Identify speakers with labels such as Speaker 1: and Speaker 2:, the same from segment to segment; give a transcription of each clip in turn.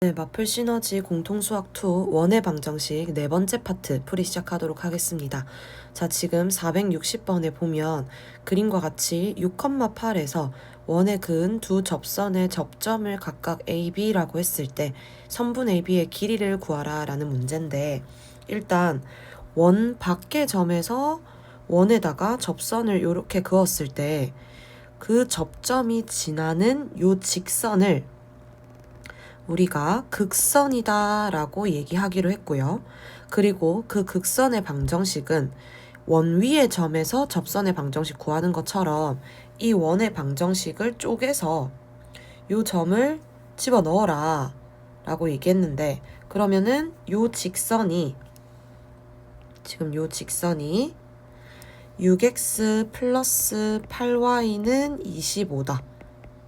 Speaker 1: 네, 마플 시너지 공통수학 2 원의 방정식 네 번째 파트 풀이 시작하도록 하겠습니다. 자, 지금 460번에 보면 그림과 같이 6,8에서 원에 그은 두 접선의 접점을 각각 AB라고 했을 때 선분 AB의 길이를 구하라 라는 문제인데, 일단 원 밖의 점에서 원에다가 접선을 이렇게 그었을 때 그 접점이 지나는 요 직선을 우리가 극선이다 라고 얘기하기로 했고요. 그리고 그 극선의 방정식은 원 위의 점에서 접선의 방정식 구하는 것처럼 이 원의 방정식을 쪼개서 요 점을 집어넣어라 라고 얘기했는데, 그러면은 요 직선이 지금 요 직선이 6x 플러스 8y는 25다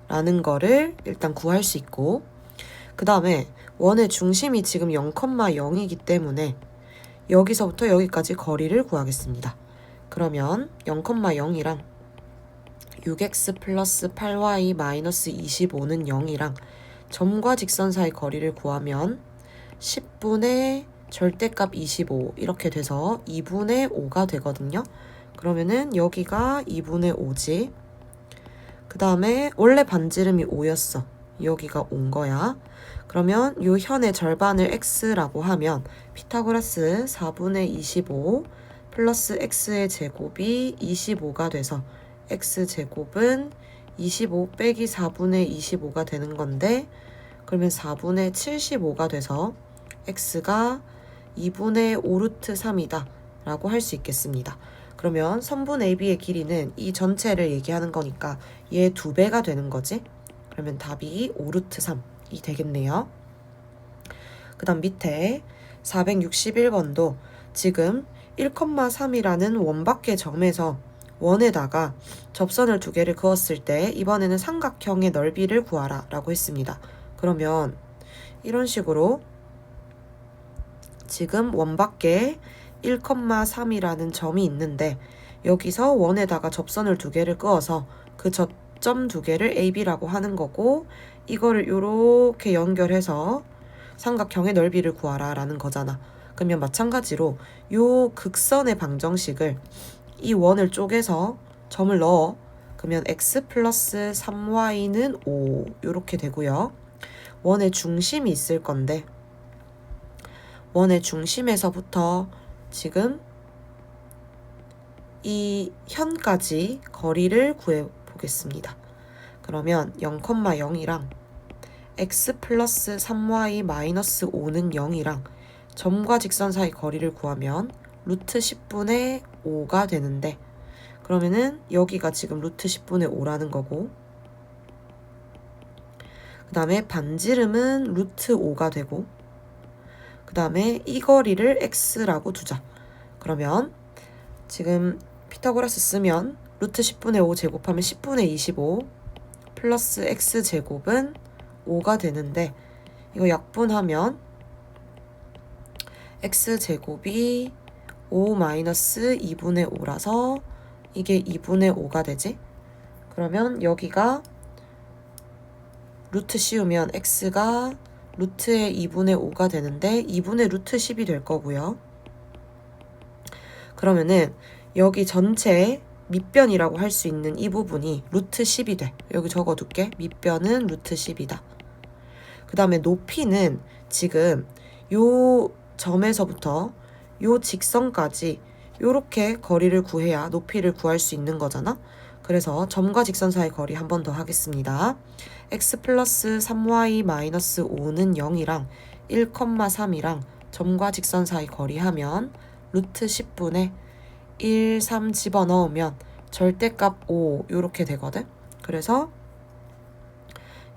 Speaker 1: 라는 거를 일단 구할 수 있고, 그 다음에 원의 중심이 지금 0,0이기 때문에 여기서부터 여기까지 거리를 구하겠습니다. 그러면 0,0이랑 6x 플러스 8y 마이너스 25는 0이랑 점과 직선 사이 거리를 구하면 10분의 절대값 25 이렇게 돼서 2분의 5가 되거든요. 그러면은 여기가 2분의 5지. 그 다음에 원래 반지름이 5였어. 여기가 온 거야. 그러면 요 현의 절반을 x라고 하면 피타고라스 4분의 25 플러스 x의 제곱이 25가 돼서 x제곱은 25 빼기 4분의 25가 되는 건데, 그러면 4분의 75가 돼서 x가 2분의 5루트 3이다 라고 할 수 있겠습니다. 그러면 선분 AB의 길이는 이 전체를 얘기하는 거니까 얘 2배가 되는 거지. 그러면 답이 5루트 3이 되겠네요. 그 다음 밑에 461번도 지금 1,3이라는 원 밖의 점에서 원에다가 접선을 두 개를 그었을 때 이번에는 삼각형의 넓이를 구하라 라고 했습니다. 그러면 이런 식으로 지금 원 밖에 1,3이라는 점이 있는데, 여기서 원에다가 접선을 두 개를 그어서 그 접점 두 개를 AB라고 하는 거고, 이거를 요렇게 연결해서 삼각형의 넓이를 구하라 라는 거잖아. 그러면 마찬가지로 요 극선의 방정식을 이 원을 쪼개서 점을 넣어. 그러면 x 플러스 3y는 5 요렇게 되고요. 원의 중심이 있을 건데 원의 중심에서부터 지금 이 현까지 거리를 구해 보겠습니다. 그러면 0,0이랑 x 플러스 3y 마이너스 5는 0이랑 점과 직선 사이 거리를 구하면 루트 10분의 5가 되는데, 그러면은 여기가 지금 루트 10분의 5라는 거고, 그 다음에 반지름은 루트 5가 되고, 그 다음에 이 거리를 x라고 두자. 그러면 지금 피타고라스 쓰면 루트 10분의 5 제곱하면 10분의 25 플러스 x제곱은 5가 되는데, 이거 약분하면 x제곱이 5 마이너스 2분의 5라서 이게 2분의 5가 되지. 그러면 여기가 루트 씌우면 x가 루트의 2분의 5가 되는데 2분의 루트 10이 될 거고요. 그러면은 여기 전체 밑변이라고 할 수 있는 이 부분이 루트 10이 돼. 여기 적어둘게. 밑변은 루트 10이다. 그 다음에 높이는 지금 요 점에서부터 요 직선까지 요렇게 거리를 구해야 높이를 구할 수 있는 거잖아. 그래서 점과 직선 사이 거리 한 번 더 하겠습니다. x 플러스 3y 마이너스 5는 0이랑 1,3이랑 점과 직선 사이 거리 하면 루트 10분의 1, 3 집어넣으면 절대값 5 요렇게 되거든. 그래서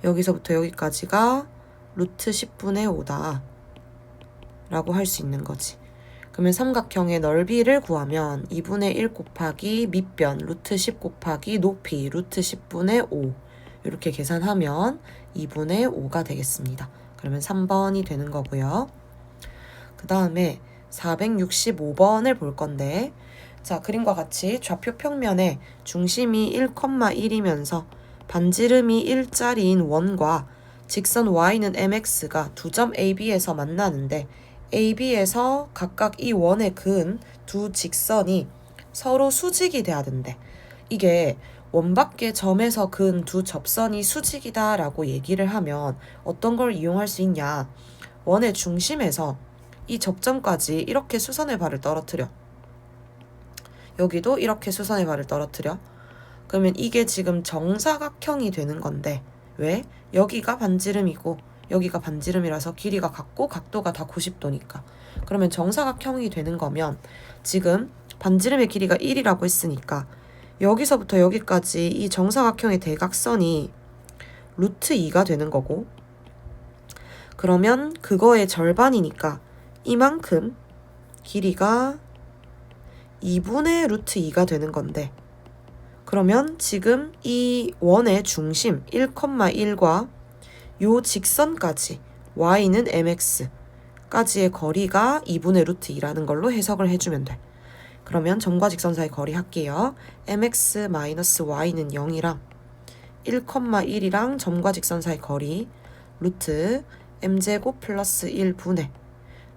Speaker 1: 여기서부터 여기까지가 루트 10분의 5다 라고 할 수 있는 거지. 그러면 삼각형의 넓이를 구하면 2분의 1 곱하기 밑변 루트 10 곱하기 높이 루트 10분의 5 이렇게 계산하면 2분의 5가 되겠습니다. 그러면 3번이 되는 거고요. 그 다음에 465번을 볼 건데, 자, 그림과 같이 좌표 평면에 중심이 1,1이면서 반지름이 1짜리인 원과 직선 y는 mx가 두 점 AB에서 만나는데 AB에서 각각 이 원에 그은 두 직선이 서로 수직이 돼야 된대. 이게 원밖의 점에서 그은 두 접선이 수직이다 라고 얘기를 하면 어떤 걸 이용할 수 있냐. 원의 중심에서 이 접점까지 이렇게 수선의 발을 떨어뜨려. 여기도 이렇게 수선의 발을 떨어뜨려. 그러면 이게 지금 정사각형이 되는 건데 왜? 여기가 반지름이고 여기가 반지름이라서 길이가 같고 각도가 다 90도니까. 그러면 정사각형이 되는 거면 지금 반지름의 길이가 1이라고 했으니까 여기서부터 여기까지 이 정사각형의 대각선이 루트 2가 되는 거고, 그러면 그거의 절반이니까 이만큼 길이가 2분의 루트 2가 되는 건데, 그러면 지금 이 원의 중심 1,1과 요 직선까지 y는 mx까지의 거리가 2분의 루트 2라는 걸로 해석을 해주면 돼. 그러면 점과 직선 사이 거리 할게요. mx-y는 0이랑 1,1이랑 점과 직선 사이 거리 루트 m제곱 플러스 1분의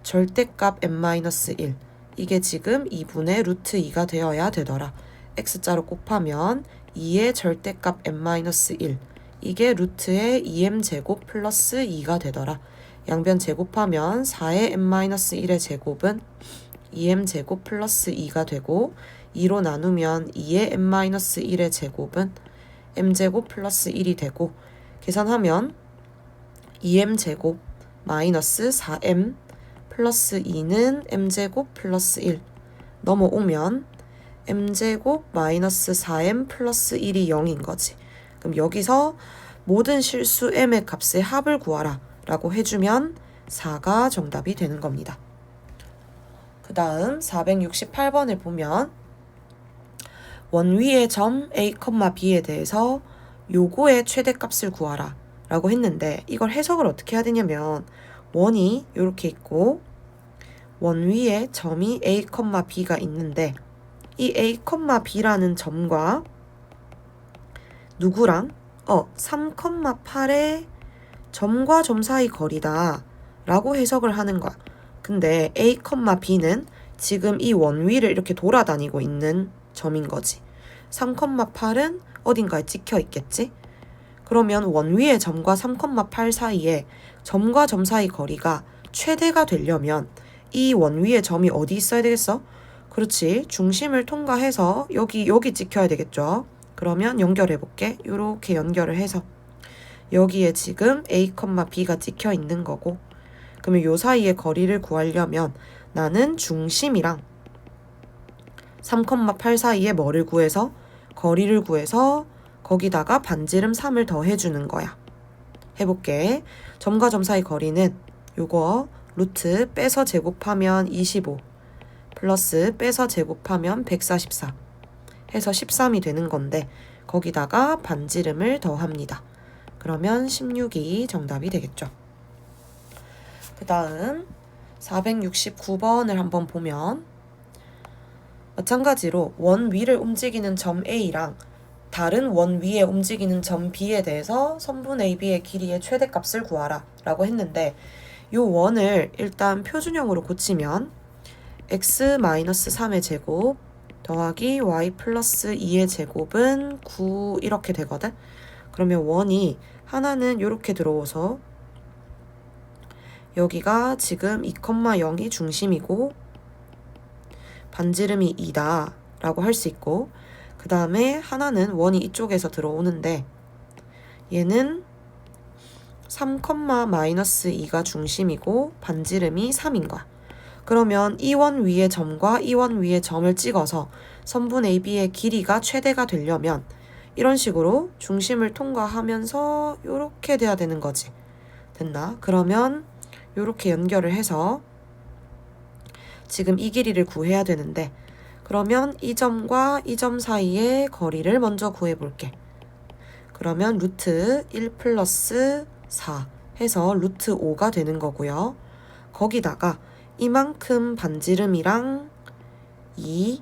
Speaker 1: 절대값 m-1, 이게 지금 2분의 루트 2가 되어야 되더라. x자로 곱하면 2의 절대값 m-1, 이게 루트의 2m제곱 플러스 2가 되더라. 양변 제곱하면 4의 m-1의 제곱은 2m제곱 플러스 2가 되고 2로 나누면 2의 m-1의 제곱은 m제곱 플러스 1이 되고 계산하면 2m제곱 마이너스 4m 플러스 2는 m제곱 플러스 1 넘어오면 m제곱 마이너스 4m 플러스 1이 0인 거지. 그럼 여기서 모든 실수 m의 값의 합을 구하라 라고 해주면 4가 정답이 되는 겁니다. 그 다음 468번을 보면 원 위의 점 A, B에 대해서 요거의 최대값을 구하라 라고 했는데, 이걸 해석을 어떻게 해야 되냐면 원이 이렇게 있고 원 위에 점이 A, B가 있는데 이 A, B라는 점과 누구랑 3,8의 점과 점 사이 거리다 라고 해석을 하는 거야. 근데 A, B는 지금 이 원 위를 이렇게 돌아다니고 있는 점인 거지. 3,8은 어딘가에 찍혀 있겠지? 그러면 원 위의 점과 3,8 사이에 점과 점 사이 거리가 최대가 되려면 이 원 위의 점이 어디 있어야 되겠어? 그렇지. 중심을 통과해서 여기 찍혀야 되겠죠. 그러면 연결해 볼게. 이렇게 연결을 해서 여기에 지금 A, B가 찍혀 있는 거고, 그러면 요 사이의 거리를 구하려면 나는 중심이랑 3,8 사이에 뭐를 구해서? 거리를 구해서 거기다가 반지름 3을 더해주는 거야. 해볼게. 점과 점 사이 거리는 요거 루트 빼서 제곱하면 25 플러스 빼서 제곱하면 144 해서 13이 되는 건데 거기다가 반지름을 더합니다. 그러면 16이 정답이 되겠죠. 그 다음 469번을 한번 보면 마찬가지로 원 위를 움직이는 점 A랑 다른 원 위에 움직이는 점 B에 대해서 선분 AB의 길이의 최대값을 구하라 라고 했는데, 요 원을 일단 표준형으로 고치면 x-3의 제곱 더하기 y 플러스 2의 제곱은 9 이렇게 되거든. 그러면 원이 하나는 이렇게 들어오서 여기가 지금 2,0이 중심이고 반지름이 2다 라고 할 수 있고, 그 다음에 하나는 원이 이쪽에서 들어오는데 얘는 3,-2가 중심이고 반지름이 3인 거야. 그러면 이 원 위의 점과 이 원 위의 점을 찍어서 선분 AB의 길이가 최대가 되려면 이런 식으로 중심을 통과하면서 이렇게 돼야 되는 거지. 됐나? 그러면 이렇게 연결을 해서 지금 이 길이를 구해야 되는데, 그러면 이 점과 이 점 사이의 거리를 먼저 구해볼게. 그러면 루트 1 플러스 4 해서 루트 5가 되는 거고요. 거기다가 이만큼 반지름이랑 2,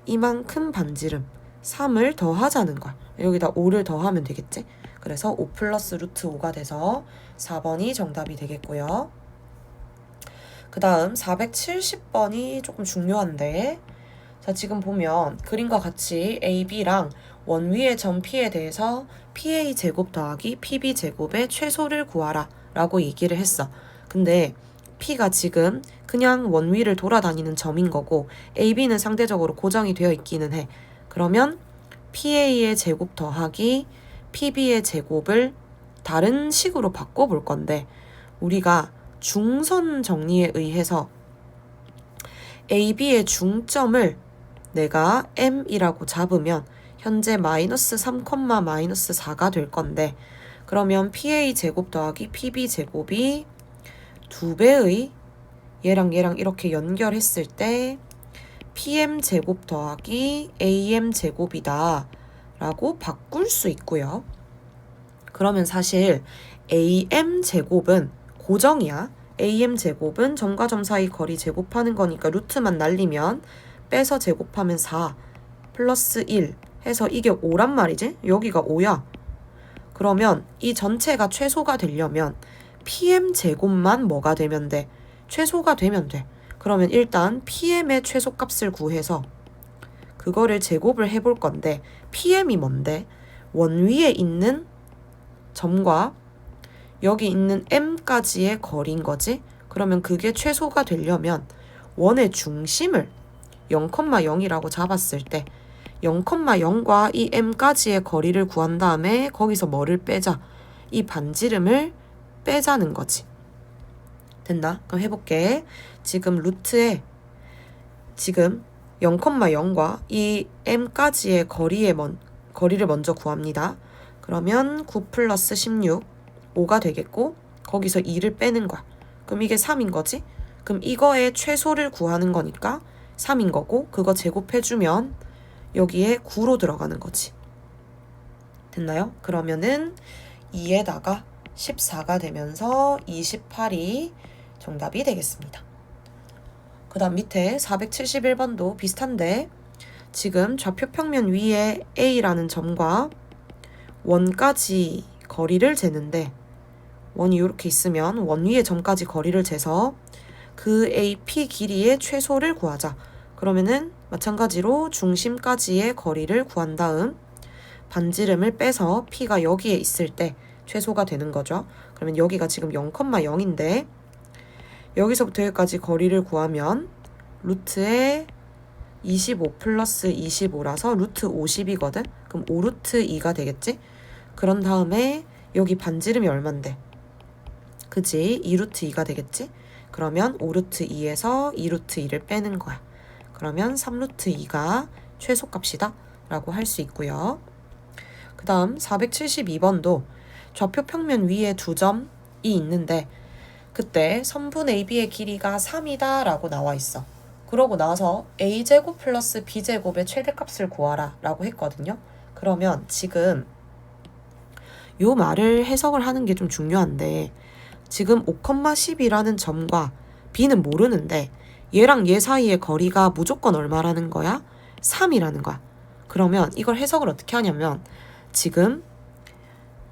Speaker 1: 이만큼 반지름 3을 더하자는 거야. 여기다 5를 더하면 되겠지? 그래서 5 플러스 루트 5가 돼서 4번이 정답이 되겠고요. 그 다음 470번이 조금 중요한데, 자, 지금 보면 그림과 같이 AB랑 원위의 점 P에 대해서 PA 제곱 더하기 PB 제곱의 최소를 구하라 라고 얘기를 했어. 근데 P가 지금 그냥 원위를 돌아다니는 점인 거고 AB는 상대적으로 고정이 되어 있기는 해. 그러면 PA의 제곱 더하기 PB의 제곱을 다른 식으로 바꿔볼 건데, 우리가 중선 정리에 의해서 AB의 중점을 내가 M이라고 잡으면 현재 마이너스 3, 마이너스 4가 될 건데, 그러면 PA 제곱 더하기 PB 제곱이 2배의 얘랑 이렇게 연결했을 때 PM 제곱 더하기 AM 제곱이다 라고 바꿀 수 있고요. 그러면 사실 AM 제곱은 고정이야. AM 제곱은 점과 점 사이 거리 제곱하는 거니까 루트만 날리면 빼서 제곱하면 4 플러스 1 해서 이게 5란 말이지? 여기가 5야. 그러면 이 전체가 최소가 되려면 PM 제곱만 뭐가 되면 돼? 최소가 되면 돼. 그러면 일단 PM의 최소값을 구해서 그거를 제곱을 해볼 건데, PM이 뭔데? 원위에 있는 점과 여기 있는 M까지의 거리인 거지? 그러면 그게 최소가 되려면 원의 중심을 0,0이라고 잡았을 때 0,0과 이 M까지의 거리를 구한 다음에 거기서 뭐를 빼자? 이 반지름을 빼자는 거지. 됐나? 그럼 해볼게. 지금 루트에 지금 0,0과 이 M까지의 거리를 먼저 구합니다. 그러면 9 플러스 16 5가 되겠고, 거기서 2를 빼는 거야. 그럼 이게 3인 거지? 그럼 이거의 최소를 구하는 거니까 3인 거고, 그거 제곱해주면 여기에 9로 들어가는 거지. 됐나요? 그러면은 2에다가 14가 되면서 28이 정답이 되겠습니다. 그 다음 밑에 471번도 비슷한데, 지금 좌표 평면 위에 A라는 점과 원까지 거리를 재는데, 원이 이렇게 있으면 원 위에 점까지 거리를 재서 그 AP 길이의 최소를 구하자. 그러면은 마찬가지로 중심까지의 거리를 구한 다음 반지름을 빼서 P가 여기에 있을 때 최소가 되는 거죠. 그러면 여기가 지금 0,0인데 여기서부터 여기까지 거리를 구하면 루트에 25 플러스 25라서 루트 50이거든. 그럼 5루트 2가 되겠지? 그런 다음에 여기 반지름이 얼만데? 그지? 2루트 2가 되겠지? 그러면 5루트 2에서 2루트 2를 빼는 거야. 그러면 3루트 2가 최소값이다 라고 할 수 있고요. 그 다음 472번도 좌표 평면 위에 두 점이 있는데, 그때 선분 AB의 길이가 3이다 라고 나와 있어. 그러고 나서 A제곱 플러스 B제곱의 최대값을 구하라 라고 했거든요. 그러면 지금 요 말을 해석을 하는 게 좀 중요한데, 지금 5,10이라는 점과 B는 모르는데 얘랑 얘 사이의 거리가 무조건 얼마라는 거야? 3이라는 거야. 그러면 이걸 해석을 어떻게 하냐면, 지금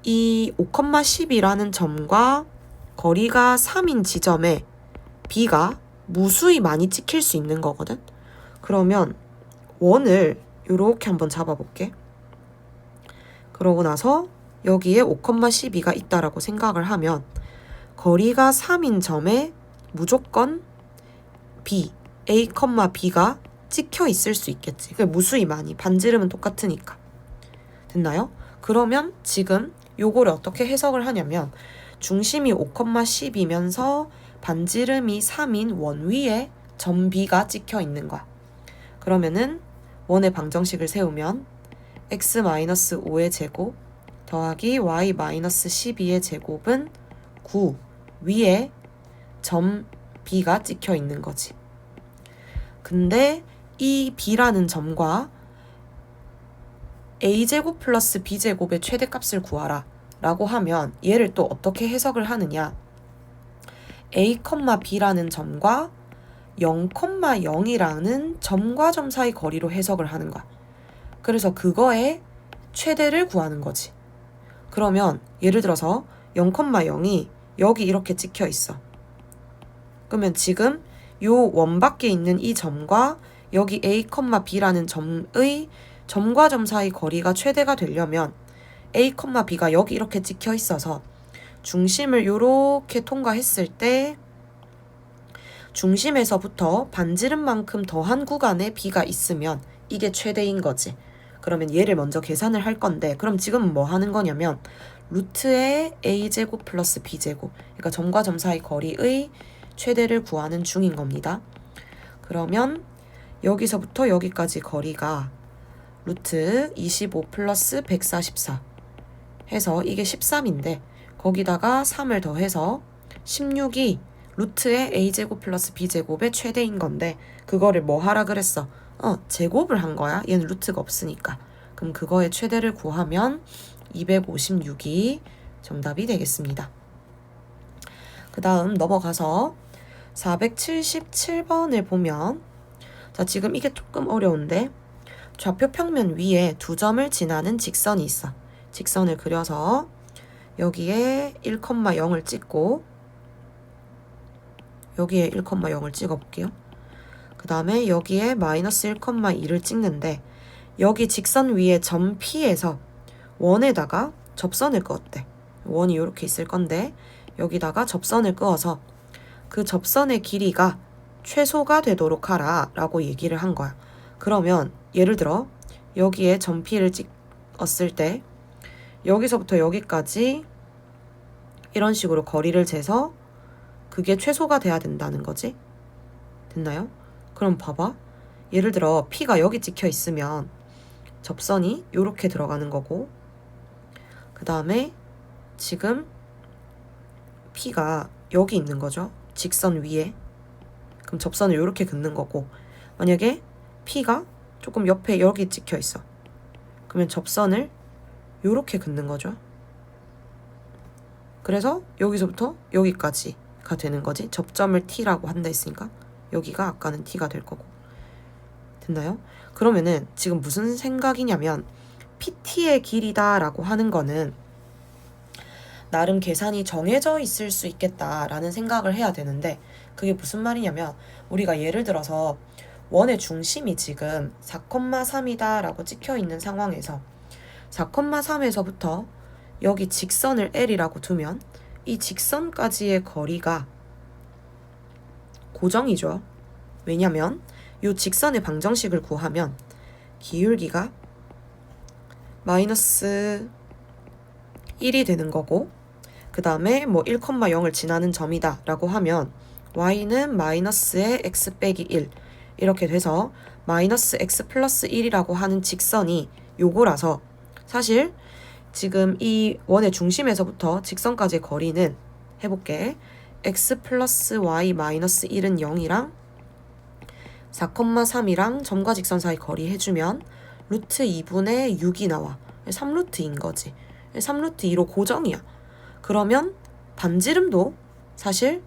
Speaker 1: 이 5,10이라는 점과 거리가 3인 지점에 B가 무수히 많이 찍힐 수 있는 거거든. 그러면 원을 이렇게 한번 잡아볼게. 그러고 나서 여기에 5,12가 있다라고 생각을 하면 거리가 3인 점에 무조건 B, A, B가 찍혀 있을 수 있겠지. 그게 무수히 많이. 반지름은 똑같으니까. 됐나요? 그러면 지금 요거를 어떻게 해석을 하냐면, 중심이 5,10이면서 반지름이 3인 원 위에 점 B가 찍혀 있는 거야. 그러면은 원의 방정식을 세우면 x-5의 제곱 더하기 y-12의 제곱은 9 위에 점 B가 찍혀 있는 거지. 근데 이 B라는 점과 A제곱 플러스 B제곱의 최대값을 구하라 라고 하면 얘를 또 어떻게 해석을 하느냐, A, B라는 점과 0,0이라는 점과 점 사이 거리로 해석을 하는 거야. 그래서 그거의 최대를 구하는 거지. 그러면 예를 들어서 0,0이 여기 이렇게 찍혀 있어. 그러면 지금 요 원 밖에 있는 이 점과 여기 A, B라는 점의 점과 점 사이 거리가 최대가 되려면 A, B가 여기 이렇게 찍혀 있어서 중심을 요렇게 통과했을 때 중심에서부터 반지름만큼 더한 구간에 B가 있으면 이게 최대인 거지. 그러면 얘를 먼저 계산을 할 건데, 그럼 지금 뭐 하는 거냐면 루트의 A제곱 플러스 B제곱, 그러니까 점과 점 사이 거리의 최대를 구하는 중인 겁니다. 그러면 여기서부터 여기까지 거리가 루트 25 플러스 144 해서 이게 13인데 거기다가 3을 더해서 16이 루트의 A제곱 플러스 B제곱의 최대인 건데, 그거를 뭐 하라 그랬어? 제곱을 한 거야. 얘는 루트가 없으니까. 그럼 그거의 최대를 구하면 256이 정답이 되겠습니다. 그 다음 넘어가서 477번을 보면, 자, 지금 이게 조금 어려운데 좌표 평면 위에 두 점을 지나는 직선이 있어. 직선을 그려서 여기에 1,0을 찍고 여기에 1,0을 찍어 볼게요. 그 다음에 여기에 마이너스 1,2를 찍는데 여기 직선 위에 점 P에서 원에다가 접선을 그었대. 원이 이렇게 있을 건데 여기다가 접선을 그어서 그 접선의 길이가 최소가 되도록 하라 라고 얘기를 한 거야. 그러면 예를 들어 여기에 점 P를 찍었을 때 여기서부터 여기까지 이런 식으로 거리를 재서 그게 최소가 돼야 된다는 거지. 됐나요? 그럼 봐봐. 예를 들어 P가 여기 찍혀 있으면 접선이 이렇게 들어가는 거고, 그 다음에 지금 P가 여기 있는 거죠. 직선 위에. 그럼 접선을 이렇게 긋는 거고, 만약에 P가 조금 옆에 여기 찍혀 있어. 그러면 접선을 이렇게 긋는 거죠. 그래서 여기서부터 여기까지가 되는 거지. 접점을 T라고 한다 했으니까 여기가 아까는 T가 될 거고. 됐나요? 그러면은 지금 무슨 생각이냐면 PT의 길이다 라고 하는 거는 나름 계산이 정해져 있을 수 있겠다라는 생각을 해야 되는데, 그게 무슨 말이냐면 우리가 예를 들어서 원의 중심이 지금 4,3이다 라고 찍혀 있는 상황에서 4,3에서부터 여기 직선을 L이라고 두면 이 직선까지의 거리가 고정이죠. 왜냐면 이 직선의 방정식을 구하면 기울기가 마이너스 1이 되는 거고, 그 다음에 뭐 1,0을 지나는 점이다 라고 하면 y는 마이너스의 x 빼기 1 이렇게 돼서 마이너스 x 플러스 1이라고 하는 직선이 요거라서, 사실 지금 이 원의 중심에서부터 직선까지의 거리는 해볼게. x 플러스 y 마이너스 1은 0이랑 4,3이랑 점과 직선 사이 거리 해주면 루트 2분의 6이 나와. 3루트인 거지. 3루트 2로 고정이야. 그러면 반지름도 사실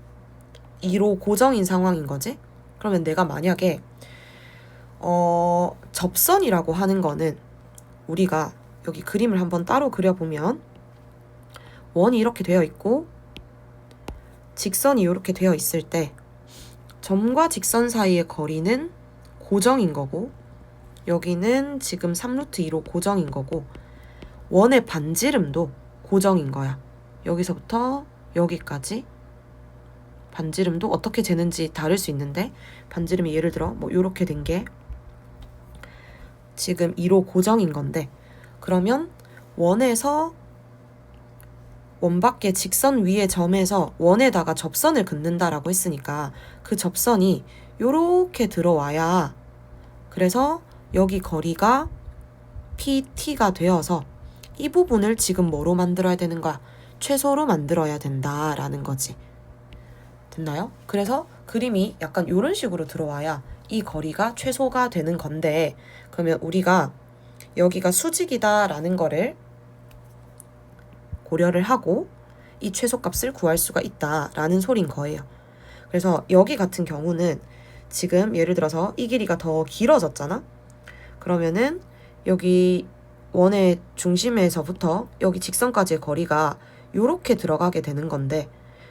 Speaker 1: 2로 고정인 상황인 거지. 그러면 내가 만약에 접선이라고 하는 거는 우리가 여기 그림을 한번 따로 그려보면 원이 이렇게 되어 있고 직선이 이렇게 되어 있을 때 점과 직선 사이의 거리는 고정인 거고, 여기는 지금 3루트 2로 고정인 거고, 원의 반지름도 고정인 거야. 여기서부터 여기까지 반지름도 어떻게 재는지 다를 수 있는데, 반지름이 예를 들어 뭐 이렇게 된 게 지금 2로 고정인 건데, 그러면 원에서 원 밖에 직선 위의 점에서 원에다가 접선을 긋는다라고 했으니까 그 접선이 요렇게 들어와야, 그래서 여기 거리가 PT가 되어서 이 부분을 지금 뭐로 만들어야 되는 거야? 최소로 만들어야 된다라는 거지. 됐나요? 그래서 그림이 약간 이런 식으로 들어와야 이 거리가 최소가 되는 건데, 그러면 우리가 여기가 수직이다라는 거를 고려를 하고 이 최소값을 구할 수가 있다라는 소린 거예요. 그래서 여기 같은 경우는 지금 예를 들어서 이 길이가 더 길어졌잖아? 그러면은 여기 원의 중심에서부터 여기 직선까지의 거리가 요렇게 들어가게 되는 건데,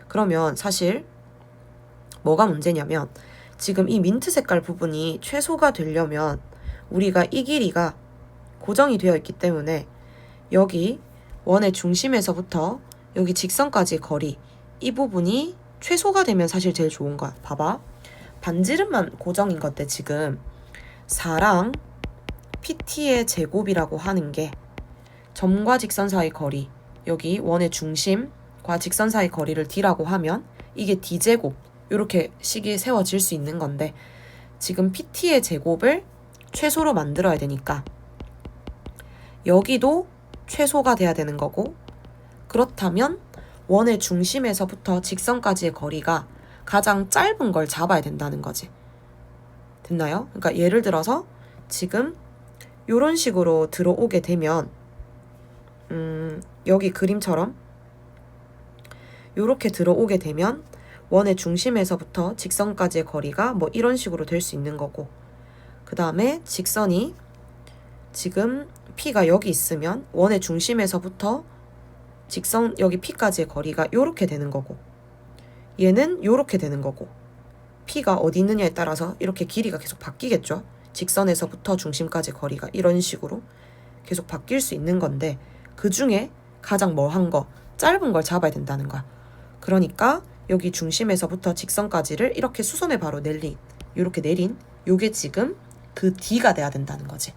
Speaker 1: 그러면 사실 뭐가 문제냐면 지금 이 민트 색깔 부분이 최소가 되려면 우리가 이 길이가 고정이 되어 있기 때문에 여기 원의 중심에서부터 여기 직선까지의 거리, 이 부분이 최소가 되면 사실 제일 좋은 거야. 봐봐. 반지름만 고정인 건데 지금 4랑 PT의 제곱이라고 하는 게 점과 직선 사이 거리, 여기 원의 중심과 직선 사이 거리를 D라고 하면 이게 D제곱, 이렇게 식이 세워질 수 있는 건데, 지금 PT의 제곱을 최소로 만들어야 되니까 여기도 최소가 돼야 되는 거고, 그렇다면 원의 중심에서부터 직선까지의 거리가 가장 짧은 걸 잡아야 된다는 거지. 됐나요? 그러니까 예를 들어서 지금 이런 식으로 들어오게 되면 여기 그림처럼 이렇게 들어오게 되면 원의 중심에서부터 직선까지의 거리가 뭐 이런 식으로 될 수 있는 거고, 그 다음에 직선이 지금 P가 여기 있으면 원의 중심에서부터 직선 여기 P까지의 거리가 요렇게 되는 거고, 얘는 요렇게 되는 거고, P가 어디 있느냐에 따라서 이렇게 길이가 계속 바뀌겠죠. 직선에서부터 중심까지 거리가 이런 식으로 계속 바뀔 수 있는 건데, 그 중에 가장 뭐한 거, 짧은 걸 잡아야 된다는 거야. 그러니까 여기 중심에서부터 직선까지를 이렇게 수선에 바로 이렇게 내린 요게 지금 그 D가 돼야 된다는 거지.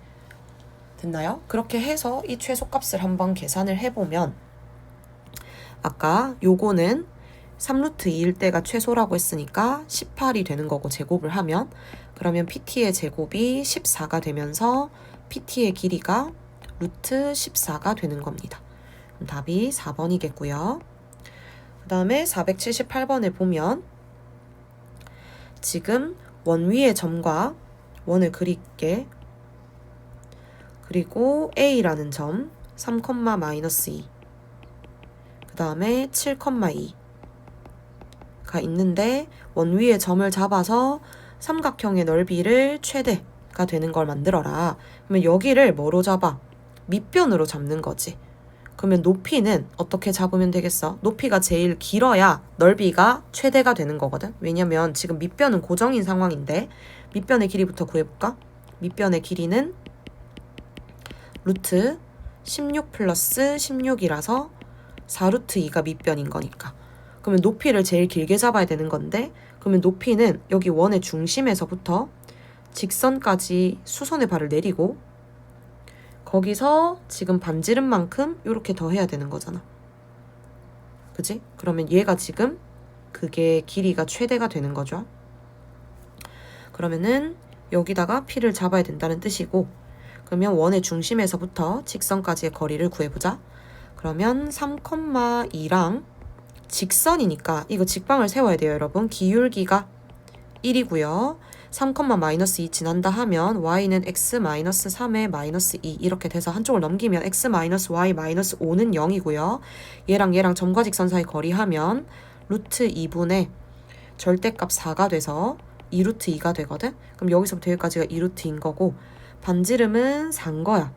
Speaker 1: 됐나요? 그렇게 해서 이 최소값을 한번 계산을 해보면, 아까 요거는 3루트 2일 때가 최소라고 했으니까 18이 되는 거고, 제곱을 하면 그러면 PT의 제곱이 14가 되면서 PT의 길이가 루트 14가 되는 겁니다. 그럼 답이 4번이겠고요. 그 다음에 478번을 보면 지금 원 위의 점과 원을 그릴게. 그리고 A라는 점 3,-2, 그 다음에 7,2가 있는데 원 위의 점을 잡아서 삼각형의 넓이를 최대가 되는 걸 만들어라. 그러면 여기를 뭐로 잡아? 밑변으로 잡는 거지. 그러면 높이는 어떻게 잡으면 되겠어? 높이가 제일 길어야 넓이가 최대가 되는 거거든. 왜냐면 지금 밑변은 고정인 상황인데 밑변의 길이부터 구해볼까? 밑변의 길이는 루트 16 플러스 16이라서 4루트 2가 밑변인 거니까. 그러면 높이를 제일 길게 잡아야 되는 건데, 그러면 높이는 여기 원의 중심에서부터 직선까지 수선의 발을 내리고 거기서 지금 반지름만큼 이렇게 더 해야 되는 거잖아. 그지? 그러면 얘가 지금 그게 길이가 최대가 되는 거죠. 그러면은 여기다가 P를 잡아야 된다는 뜻이고, 그러면 원의 중심에서부터 직선까지의 거리를 구해보자. 그러면 3,2랑 직선이니까 이거 직방을 세워야 돼요, 여러분. 기울기가 1이고요. 3,-2 지난다 하면 y는 x-3의 -2 이렇게 돼서 한쪽을 넘기면 x-y-5는 0이고요. 얘랑 얘랑 점과 직선 사이 거리 하면 루트 2분의 절대값 4가 돼서 2루트 2가 되거든. 그럼 여기서부터 여기까지가 2루트인 거고, 반지름은 4인 거야.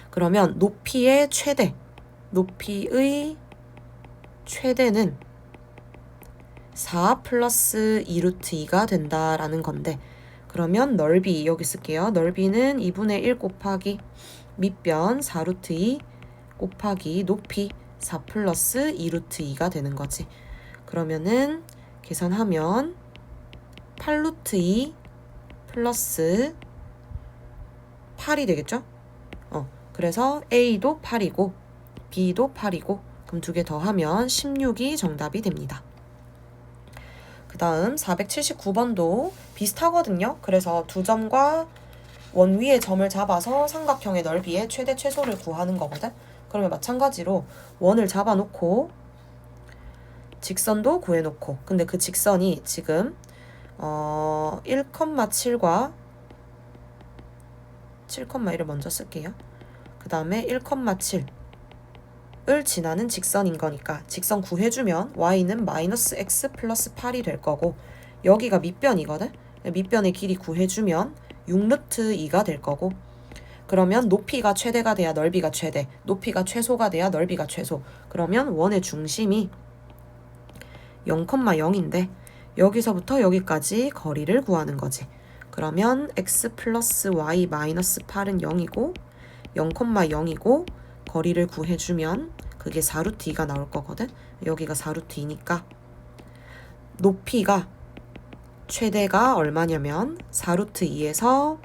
Speaker 1: 그러면 높이의 최대는 4 플러스 2루트 2가 된다라는 건데, 그러면 넓이 여기 쓸게요. 넓이는 2분의 1 곱하기 밑변 4루트 2 곱하기 높이 4 플러스 2루트 2가 되는 거지. 그러면은 계산하면 8루트 2 플러스 8이 되겠죠? 그래서 A도 8이고 B도 8이고, 그럼 두 개 더하면 16이 정답이 됩니다. 그 다음 479번도 비슷하거든요. 그래서 두 점과 원 위의 점을 잡아서 삼각형의 넓이의 최대 최소를 구하는 거거든. 그러면 마찬가지로 원을 잡아놓고 직선도 구해놓고, 근데 그 직선이 지금 1,7과 7,1을 먼저 쓸게요. 그 다음에 1,7을 지나는 직선인 거니까 직선 구해주면 y는 -x 플러스 8이 될 거고, 여기가 밑변이거든. 밑변의 길이 구해주면 6루트 2가 될 거고, 그러면 높이가 최대가 돼야 넓이가 최대, 높이가 최소가 돼야 넓이가 최소. 그러면 원의 중심이 0,0인데 여기서부터 여기까지 거리를 구하는 거지. 그러면 x 플러스 y 마이너스 8은 0이고 0,0이고 거리를 구해주면 그게 4루트 2가 나올 거거든. 여기가 4루트 2니까 높이가 최대가 얼마냐면 4루트 2에서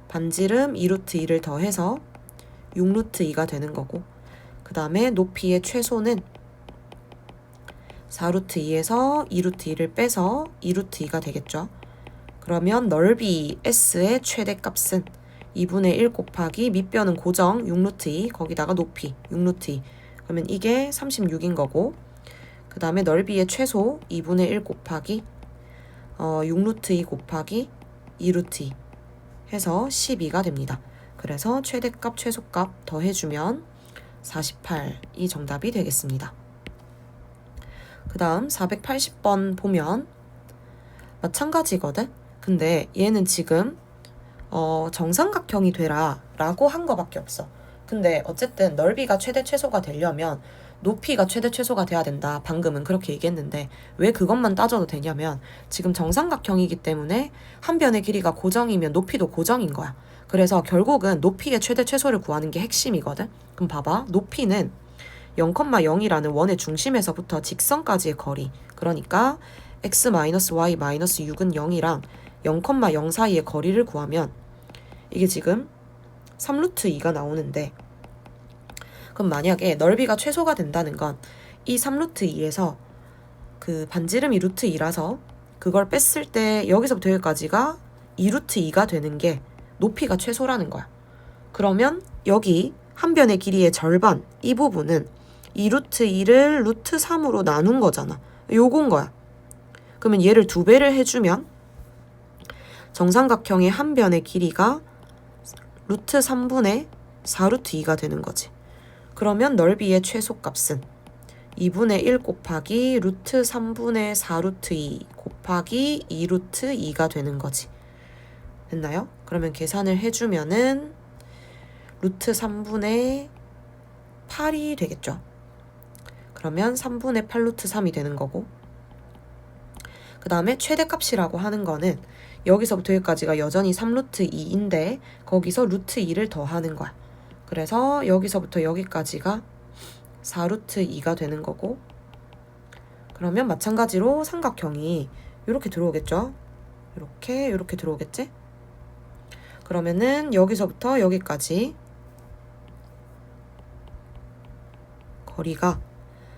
Speaker 1: 반지름 2루트 2를 더해서 6루트 2가 되는 거고, 그 다음에 높이의 최소는 4루트 2에서 2루트 2를 빼서 2루트 2가 되겠죠. 그러면 넓이 S의 최대값은 2분의 1 곱하기 밑변은 고정 6루트 2 거기다가 높이 6루트 2, 그러면 이게 36인 거고, 그 다음에 넓이의 최소 2분의 1 곱하기 6루트 2 곱하기 2루트 2 해서 12가 됩니다. 그래서 최대값 최소값 더해주면 48이 정답이 되겠습니다. 그 다음 480번 보면 마찬가지거든. 근데 얘는 지금 정삼각형이 되라 라고 한 거밖에 없어. 근데 어쨌든 넓이가 최대 최소가 되려면 높이가 최대 최소가 돼야 된다. 방금은 그렇게 얘기했는데 왜 그것만 따져도 되냐면 지금 정삼각형이기 때문에 한 변의 길이가 고정이면 높이도 고정인 거야. 그래서 결국은 높이의 최대 최소를 구하는 게 핵심이거든. 그럼 봐봐. 높이는 0,0이라는 원의 중심에서부터 직선까지의 거리, 그러니까 x-y-6은 0이랑 0,0 사이의 거리를 구하면 이게 지금 3루트 2가 나오는데, 그럼 만약에 넓이가 최소가 된다는 건 이 3루트 2에서 그 반지름이 루트 2라서 그걸 뺐을 때 여기서부터 여기까지가 2루트 2가 되는 게 높이가 최소라는 거야. 그러면 여기 한 변의 길이의 절반, 이 부분은 2루트 2를 루트 3으로 나눈 거잖아. 요건 거야. 그러면 얘를 2배를 해주면 정삼각형의 한 변의 길이가 루트 3분의 4루트 2가 되는 거지. 그러면 넓이의 최소값은 2분의 1 곱하기 루트 3분의 4루트 2 곱하기 2루트 2가 되는 거지. 됐나요? 그러면 계산을 해주면은 루트 3분의 8이 되겠죠. 그러면 3분의 8 루트 3이 되는 거고, 그 다음에 최대값이라고 하는 거는 여기서부터 여기까지가 여전히 3루트 2인데 거기서 루트 2를 더하는 거야. 그래서 여기서부터 여기까지가 4루트 2가 되는 거고, 그러면 마찬가지로 삼각형이 이렇게 들어오겠죠. 이렇게 들어오겠지? 그러면은 여기서부터 여기까지 거리가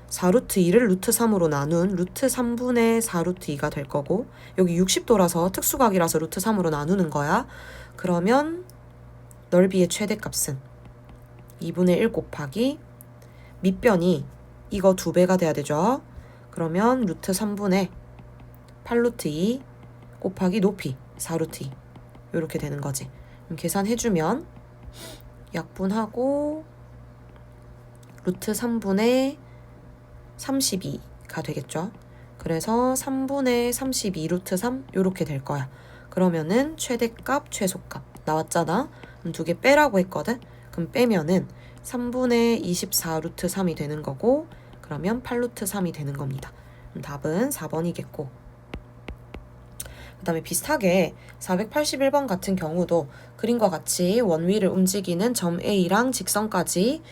Speaker 1: 4루트 2를 루트 3으로 나눈 루트 3분의 4루트 2가 될 거고, 여기 60도라서 특수각이라서 루트 3으로 나누는 거야. 그러면 넓이의 최대값은 2분의 1 곱하기 밑변이 이거 2배가 돼야 되죠. 그러면 루트 3분의 8루트 2 곱하기 높이 4루트 2 이렇게 되는 거지. 그럼 계산해주면 약분하고 루트 3분의 32가 되겠죠. 그래서 3분의 32 루트 3 이렇게 될 거야. 그러면은 최대값 최소값 나왔잖아. 그럼 2개 빼라고 했거든. 그럼 빼면은 3분의 24 루트 3이 되는 거고, 그러면 8 루트 3이 되는 겁니다. 그럼 답은 4번이겠고, 그 다음에 비슷하게 481번 같은 경우도 그림과 같이 원위를 움직이는 점 A랑 직선까지를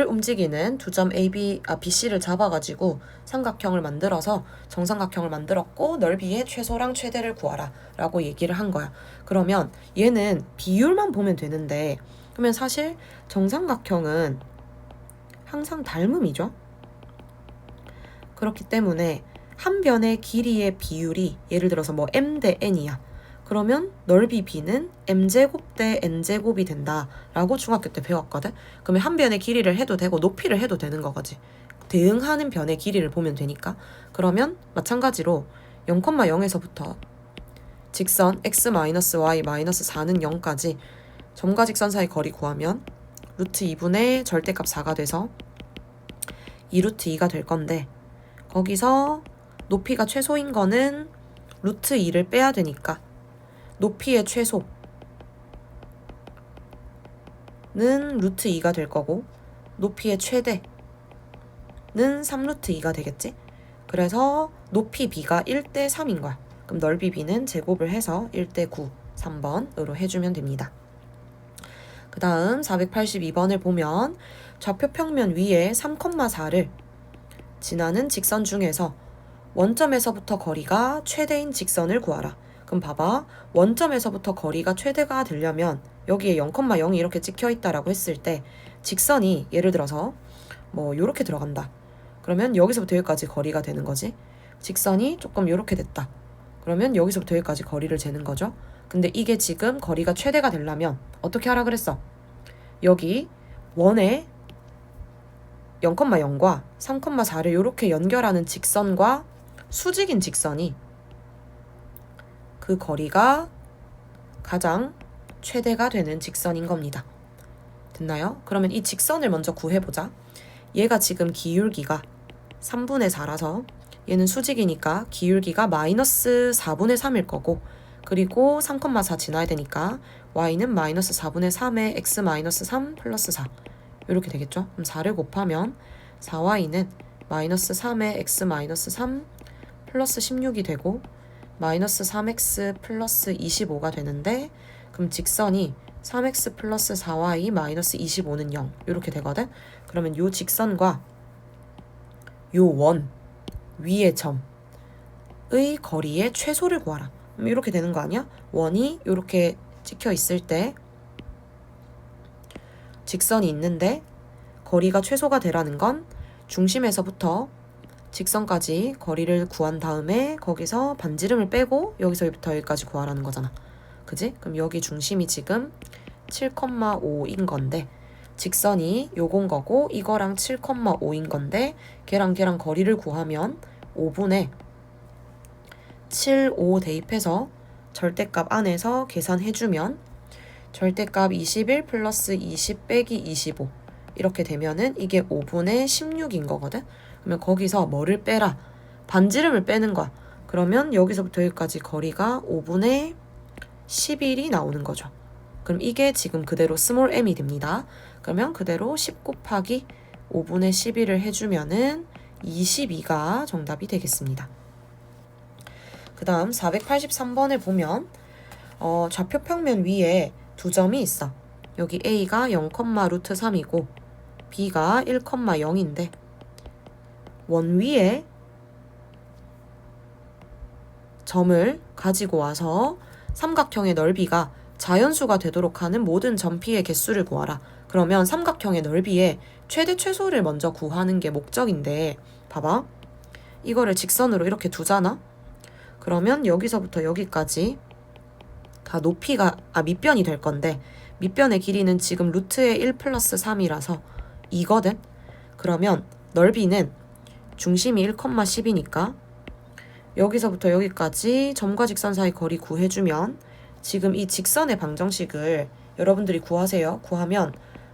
Speaker 1: 움직이는 두 점 BC를 잡아가지고 삼각형을 만들어서 정삼각형을 만들었고 넓이의 최소랑 최대를 구하라 라고 얘기를 한 거야. 그러면 얘는 비율만 보면 되는데, 그러면 사실 정삼각형은 항상 닮음이죠. 그렇기 때문에 한 변의 길이의 비율이 예를 들어서 뭐 m 대 n이야. 그러면 넓이 b는 m제곱 대 n제곱이 된다 라고 중학교 때 배웠거든. 그러면 한 변의 길이를 해도 되고 높이를 해도 되는 거지. 대응하는 변의 길이를 보면 되니까. 그러면 마찬가지로 0,0에서부터 직선 x-y-4는 0까지 점과 직선 사이 거리 구하면 루트 2분의 절대값 4가 돼서 2루트 2가 될 건데, 거기서 높이가 최소인 거는 루트 2를 빼야 되니까 높이의 최소 루트 2가 될 거고 높이의 최대는 3루트 2가 되겠지? 그래서 높이 b가 1대 3인 거야. 그럼 넓이 b는 제곱을 해서 1대 9, 3번으로 해주면 됩니다. 그 다음 482번을 보면 좌표 평면 위에 3,4를 지나는 직선 중에서 원점에서부터 거리가 최대인 직선을 구하라. 그럼 봐봐. 원점에서부터 거리가 최대가 되려면 여기에 0,0이 이렇게 찍혀 있다라고 했을 때 직선이 예를 들어서 뭐 요렇게 들어간다. 그러면 여기서부터 여기까지 거리가 되는 거지. 직선이 조금 요렇게 됐다. 그러면 여기서부터 여기까지 거리를 재는 거죠. 근데 이게 지금 거리가 최대가 되려면 어떻게 하라 그랬어? 여기 원에 0,0과 3,4를 이렇게 연결하는 직선과 수직인 직선이 그 거리가 가장 최대가 되는 직선인 겁니다. 됐나요? 그러면 이 직선을 먼저 구해보자. 얘가 지금 기울기가 3분의 4라서 얘는 수직이니까 기울기가 마이너스 4분의 3일 거고 그리고 3,4 지나야 되니까 y는 마이너스 4분의 3에 x 마이너스 3 플러스 4 이렇게 되겠죠? 그럼 4를 곱하면 4y는 마이너스 3에 x 마이너스 3 플러스 16이 되고 마이너스 3x 플러스 25가 되는데 그럼 직선이 3x 플러스 4y 마이너스 25는 0 이렇게 되거든? 그러면 요 직선과 요 원 위의 점의 거리의 최소를 구하라. 이렇게 되는 거 아니야? 원이 이렇게 찍혀 있을 때 직선이 있는데 거리가 최소가 되라는 건 중심에서부터 직선까지 거리를 구한 다음에 거기서 반지름을 빼고 여기서부터 여기까지 구하라는 거잖아. 그지? 그럼 여기 중심이 지금 7,5인 건데 직선이 요건 거고 이거랑 7,5인 건데 걔랑 거리를 구하면 5분의 7, 5 대입해서 절대값 안에서 계산해주면 절대값 21 플러스 20 빼기 25 이렇게 되면은 이게 5분의 16인 거거든. 그러면 거기서 뭐를 빼라? 반지름을 빼는 거야. 그러면 여기서부터 여기까지 거리가 5분의 11이 나오는 거죠. 그럼 이게 지금 그대로 스몰 m이 됩니다. 그러면 그대로 10 곱하기 5분의 11을 해주면은 22가 정답이 되겠습니다. 그 다음 483번을 보면 좌표 평면 위에 두 점이 있어. 여기 A가 0, 루트 3이고 B가 1,0인데 원 위에 점을 가지고 와서 삼각형의 넓이가 자연수가 되도록 하는 모든 점피의 개수를 구하라. 그러면 삼각형의 넓이의 최대 최소를 먼저 구하는 게 목적인데 봐봐. 이거를 직선으로 이렇게 두잖아. 그러면 여기서부터 여기까지 다 높이가 밑변이 될 건데 밑변의 길이는 지금 루트의 1 플러스 3이라서 2거든. 그러면 넓이는 중심이 1,10이니까 여기서부터 여기까지 점과 직선 사이 거리 구해주면 지금 이 직선의 방정식을 여러분들이 구하세요. 구하면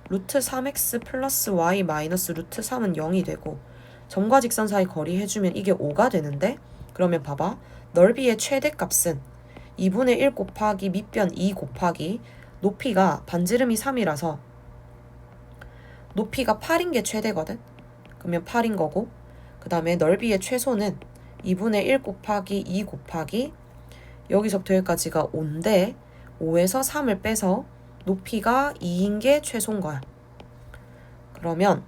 Speaker 1: 루트 3x 플러스 y 마이너스 루트 3은 0이 되고 점과 직선 사이 거리 해주면 이게 5가 되는데 그러면 봐봐. 넓이의 최대값은 2분의 1 곱하기 밑변 2 곱하기 높이가 반지름이 3이라서 높이가 8인 게 최대거든. 그러면 8인 거고 그 다음에 넓이의 최소는 2분의 1 곱하기 2 곱하기 여기서부터 여기까지가 5인데 5에서 3을 빼서 높이가 2인 게 최소인 거야. 그러면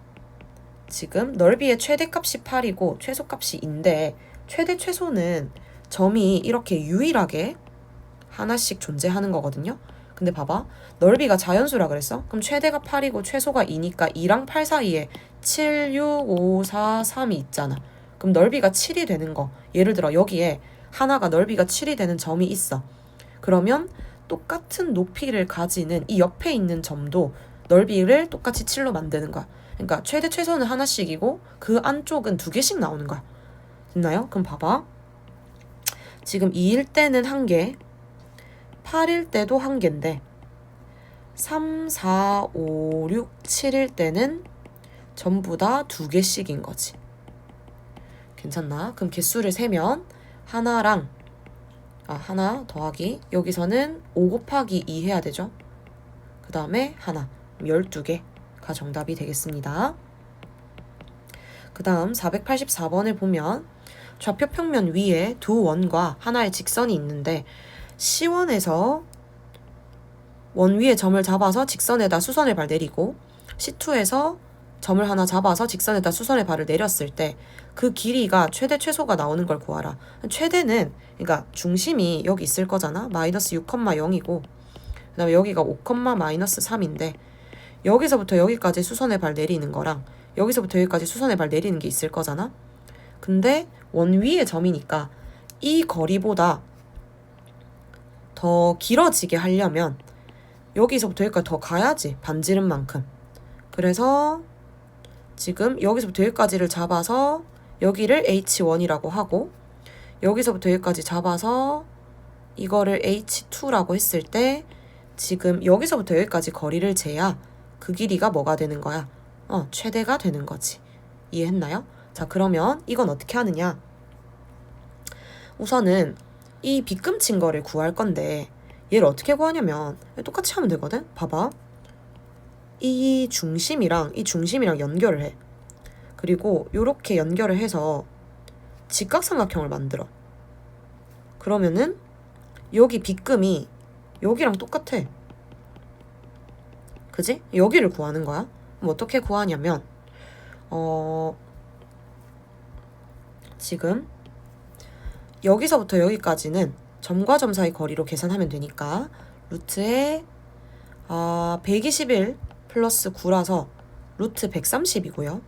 Speaker 1: 지금 넓이의 최대값이 8이고 최소값이 2인데 최대 최소는 점이 이렇게 유일하게 하나씩 존재하는 거거든요. 근데 봐봐. 넓이가 자연수라 그랬어? 그럼 최대가 8이고 최소가 2니까 2랑 8 사이에 7, 6, 5, 4, 3이 있잖아. 그럼 넓이가 7이 되는 거. 예를 들어 여기에 하나가 넓이가 7이 되는 점이 있어. 그러면 똑같은 높이를 가지는 이 옆에 있는 점도 넓이를 똑같이 7로 만드는 거야. 그러니까 최대 최소는 하나씩이고 그 안쪽은 2개씩 나오는 거야. 됐나요? 그럼 봐봐. 지금 2일 때는 1개, 8일 때도 1개인데 3, 4, 5, 6, 7일 때는 전부 다 2개씩인 거지. 괜찮나? 그럼 개수를 세면 하나 더하기 여기서는 5 곱하기 2 해야 되죠. 그 다음에 하나 12개가 정답이 되겠습니다. 그 다음 484번을 보면 좌표 평면 위에 두 원과 하나의 직선이 있는데 C1에서 원 위에 점을 잡아서 직선에다 수선의 발 내리고 C2에서 점을 하나 잡아서 직선에다 수선의 발을 내렸을 때 그 길이가 최대 최소가 나오는 걸 구하라. 최대는 그러니까 중심이 여기 있을 거잖아. 마이너스 6,0이고 그 다음에 여기가 5, 마이너스 3인데 여기서부터 여기까지 수선의 발 내리는 거랑 여기서부터 여기까지 수선의 발 내리는 게 있을 거잖아. 근데 원 위의 점이니까 이 거리보다 더 길어지게 하려면 여기서부터 여기까지 더 가야지. 반지름만큼. 그래서 지금 여기서부터 여기까지를 잡아서 여기를 H1이라고 하고 여기서부터 여기까지 잡아서 이거를 H2라고 했을 때 지금 여기서부터 여기까지 거리를 재야 그 길이가 뭐가 되는 거야? 최대가 되는 거지. 이해했나요? 자, 그러면 이건 어떻게 하느냐? 우선은 이 빗금친 거를 구할 건데 얘를 어떻게 구하냐면 똑같이 하면 되거든? 봐봐. 이 중심이랑 연결을 해. 그리고 요렇게 연결을 해서 직각삼각형을 만들어. 그러면은 여기 빗금이 여기랑 똑같아. 그지? 여기를 구하는 거야. 그럼 어떻게 구하냐면 지금 여기서부터 여기까지는 점과 점 사이 거리로 계산하면 되니까 루트에 121 플러스 9라서 루트 130이고요.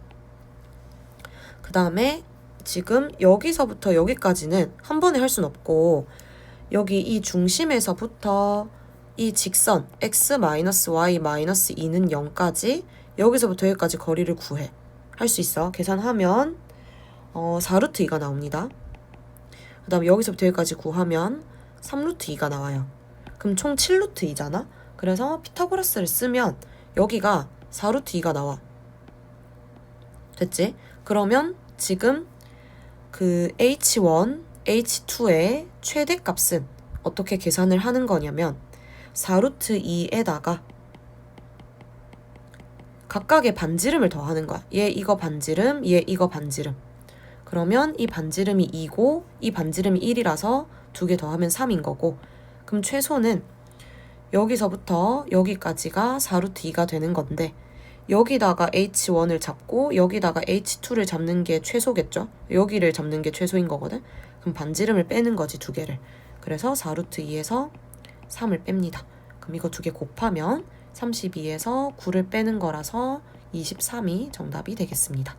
Speaker 1: 그 다음에 지금 여기서부터 여기까지는 한 번에 할 순 없고 여기 이 중심에서부터 이 직선 x-y-2는 0까지 여기서부터 여기까지 거리를 구해. 할 수 있어. 계산하면 4루트 2가 나옵니다. 그 다음에 여기서부터 여기까지 구하면 3루트 2가 나와요. 그럼 총 7루트 2잖아? 그래서 피타고라스를 쓰면 여기가 4루트 2가 나와. 됐지? 그러면 지금 그 H1, H2의 최대값은 어떻게 계산을 하는 거냐면 4루트 2에다가 각각의 반지름을 더하는 거야. 얘 이거 반지름, 얘 이거 반지름. 그러면 이 반지름이 2고 이 반지름이 1이라서 2개 더하면 3인 거고 그럼 최소는 여기서부터 여기까지가 4루트 2가 되는 건데 여기다가 H1을 잡고 여기다가 H2를 잡는 게 최소겠죠? 여기를 잡는 게 최소인 거거든? 그럼 반지름을 빼는 거지, 2개를. 그래서 4루트 2에서 3을 뺍니다. 그럼 이거 2개 곱하면 32에서 9를 빼는 거라서 23이 정답이 되겠습니다.